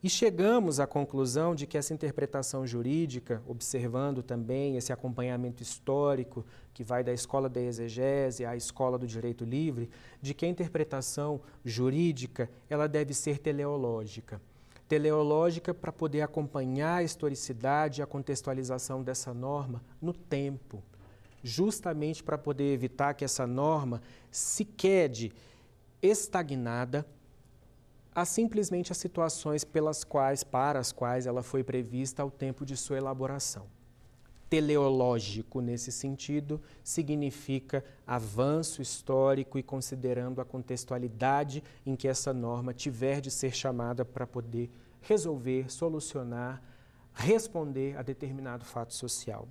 E chegamos à conclusão de que essa interpretação jurídica, observando também esse acompanhamento histórico que vai da escola da exegese à escola do direito livre, de que a interpretação jurídica ela deve ser teleológica. Teleológica para poder acompanhar a historicidade e a contextualização dessa norma no tempo, justamente para poder evitar que essa norma se quede estagnada a simplesmente as situações para as quais ela foi prevista ao tempo de sua elaboração. Teleológico, nesse sentido, significa avanço histórico e considerando a contextualidade em que essa norma tiver de ser chamada para poder resolver, solucionar, responder a determinado fato social.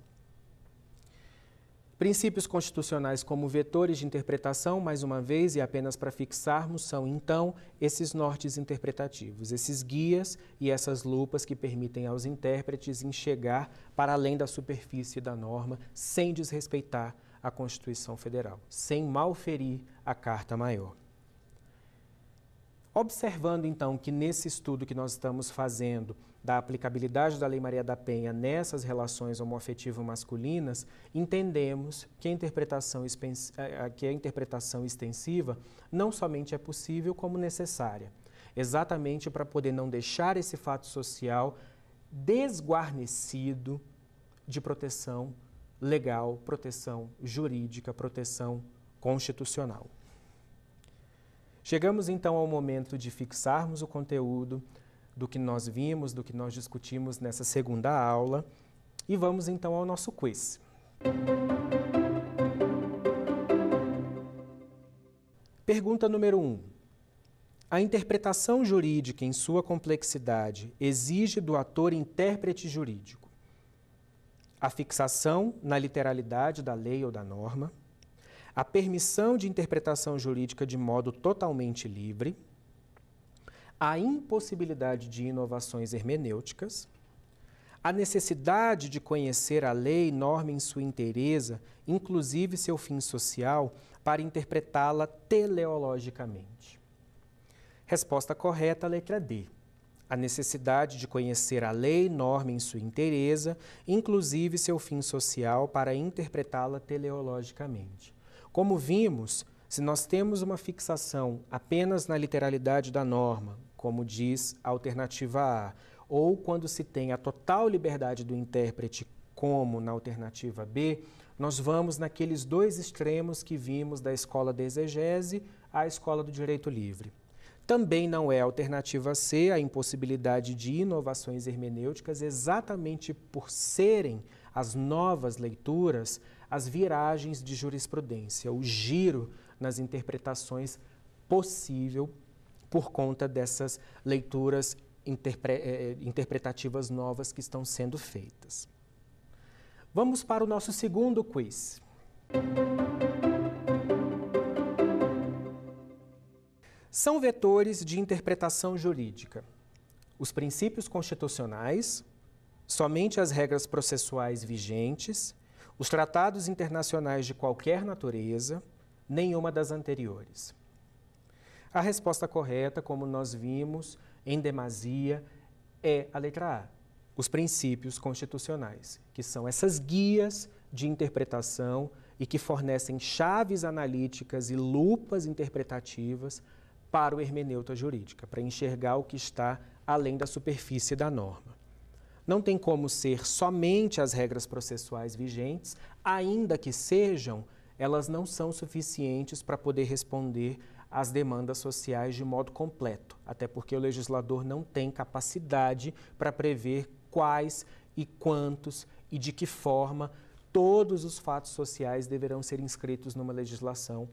Princípios constitucionais como vetores de interpretação, mais uma vez, e apenas para fixarmos, são, então, esses nortes interpretativos, esses guias e essas lupas que permitem aos intérpretes enxergar para além da superfície da norma, sem desrespeitar a Constituição Federal, sem malferir a Carta Maior. Observando, então, que nesse estudo que nós estamos fazendo da aplicabilidade da Lei Maria da Penha nessas relações homoafetivo-masculinas, entendemos que a interpretação extensiva não somente é possível, como necessária, exatamente para poder não deixar esse fato social desguarnecido de proteção legal, proteção jurídica, proteção constitucional. Chegamos então ao momento de fixarmos o conteúdo do que nós vimos, do que nós discutimos nessa segunda aula, e vamos então ao nosso quiz. Pergunta número 1. A interpretação jurídica em sua complexidade exige do ator intérprete jurídico a fixação na literalidade da lei ou da norma, a permissão de interpretação jurídica de modo totalmente livre, a impossibilidade de inovações hermenêuticas, a necessidade de conhecer a lei e norma em sua inteireza, inclusive seu fim social, para interpretá-la teleologicamente. Resposta correta, letra D. A necessidade de conhecer a lei e norma em sua inteireza, inclusive seu fim social, para interpretá-la teleologicamente. Como vimos, se nós temos uma fixação apenas na literalidade da norma, como diz a alternativa A, ou quando se tem a total liberdade do intérprete, como na alternativa B, nós vamos naqueles dois extremos que vimos da escola da exegese à escola do direito livre. Também não é a alternativa C, a impossibilidade de inovações hermenêuticas, exatamente por serem as novas leituras, as viragens de jurisprudência, o giro nas interpretações possível por conta dessas leituras interpretativas novas que estão sendo feitas. Vamos para o nosso segundo quiz. São vetores de interpretação jurídica os princípios constitucionais, somente as regras processuais vigentes, os tratados internacionais de qualquer natureza, nenhuma das anteriores. A resposta correta, como nós vimos em demasia, é a letra A, os princípios constitucionais, que são essas guias de interpretação e que fornecem chaves analíticas e lupas interpretativas para o hermeneuta jurídica, para enxergar o que está além da superfície da norma. Não tem como ser somente as regras processuais vigentes, ainda que sejam, elas não são suficientes para poder responder às demandas sociais de modo completo, até porque o legislador não tem capacidade para prever quais e quantos e de que forma todos os fatos sociais deverão ser inscritos numa legislação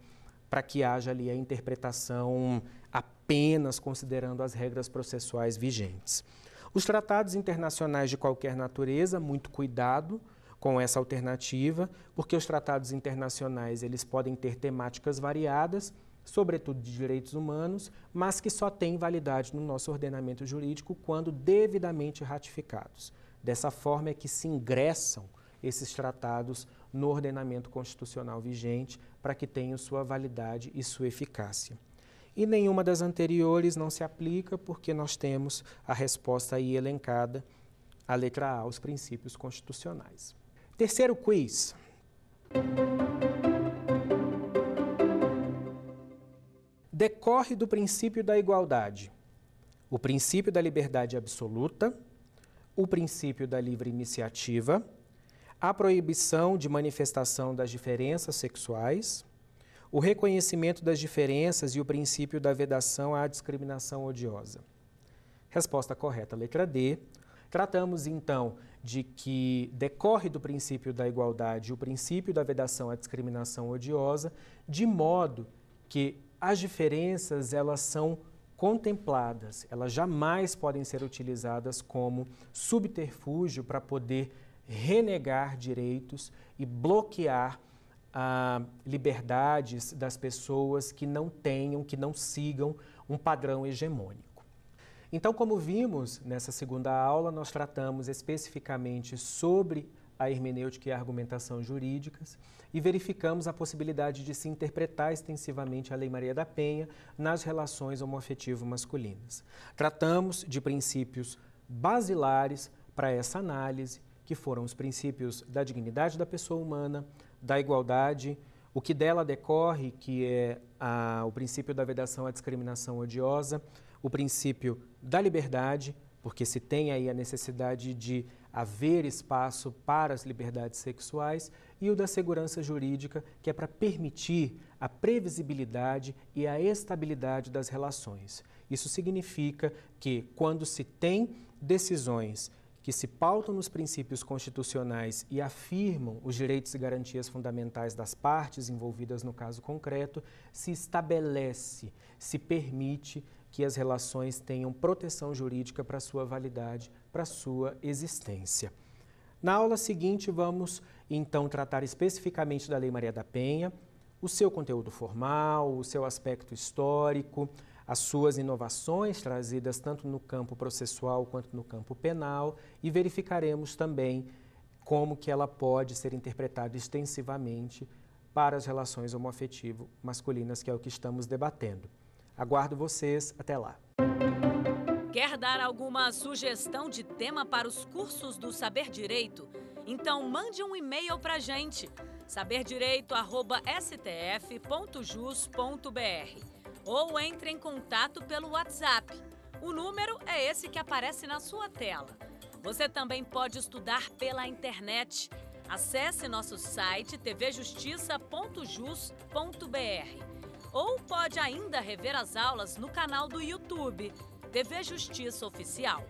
para que haja ali a interpretação apenas considerando as regras processuais vigentes. Os tratados internacionais de qualquer natureza, muito cuidado com essa alternativa, porque os tratados internacionais eles podem ter temáticas variadas, sobretudo de direitos humanos, mas que só têm validade no nosso ordenamento jurídico quando devidamente ratificados. Dessa forma é que se ingressam esses tratados no ordenamento constitucional vigente para que tenham sua validade e sua eficácia. E nenhuma das anteriores não se aplica porque nós temos a resposta aí elencada, a letra A, os princípios constitucionais. Terceiro quiz. Decorre do princípio da igualdade o princípio da liberdade absoluta, o princípio da livre iniciativa, a proibição de manifestação das diferenças sexuais, o reconhecimento das diferenças e o princípio da vedação à discriminação odiosa. Resposta correta, letra D. Tratamos, então, de que decorre do princípio da igualdade o princípio da vedação à discriminação odiosa, de modo que as diferenças elas são contempladas, elas jamais podem ser utilizadas como subterfúgio para poder renegar direitos e bloquear liberdades das pessoas que não tenham, que não sigam um padrão hegemônico. Então, como vimos nessa segunda aula, nós tratamos especificamente sobre a hermenêutica e a argumentação jurídicas e verificamos a possibilidade de se interpretar extensivamente a Lei Maria da Penha nas relações homoafetivo-masculinas. Tratamos de princípios basilares para essa análise, que foram os princípios da dignidade da pessoa humana, da igualdade, o que dela decorre, que é o princípio da vedação à discriminação odiosa, o princípio da liberdade, porque se tem aí a necessidade de haver espaço para as liberdades sexuais, e o da segurança jurídica, que é para permitir a previsibilidade e a estabilidade das relações. Isso significa que, quando se tem decisões que se pautam nos princípios constitucionais e afirmam os direitos e garantias fundamentais das partes envolvidas no caso concreto, se estabelece, se permite que as relações tenham proteção jurídica para sua validade, para sua existência. Na aula seguinte, vamos então tratar especificamente da Lei Maria da Penha, o seu conteúdo formal, o seu aspecto histórico, as suas inovações trazidas tanto no campo processual quanto no campo penal, e verificaremos também como que ela pode ser interpretada extensivamente para as relações homoafetivo-masculinas, que é o que estamos debatendo. Aguardo vocês, até lá. Quer dar alguma sugestão de tema para os cursos do Saber Direito? Então mande um e-mail para a gente, saberdireito@stf.jus.br, ou entre em contato pelo WhatsApp. O número é esse que aparece na sua tela. Você também pode estudar pela internet. Acesse nosso site tvjustiça.jus.br. Ou pode ainda rever as aulas no canal do YouTube, TV Justiça Oficial.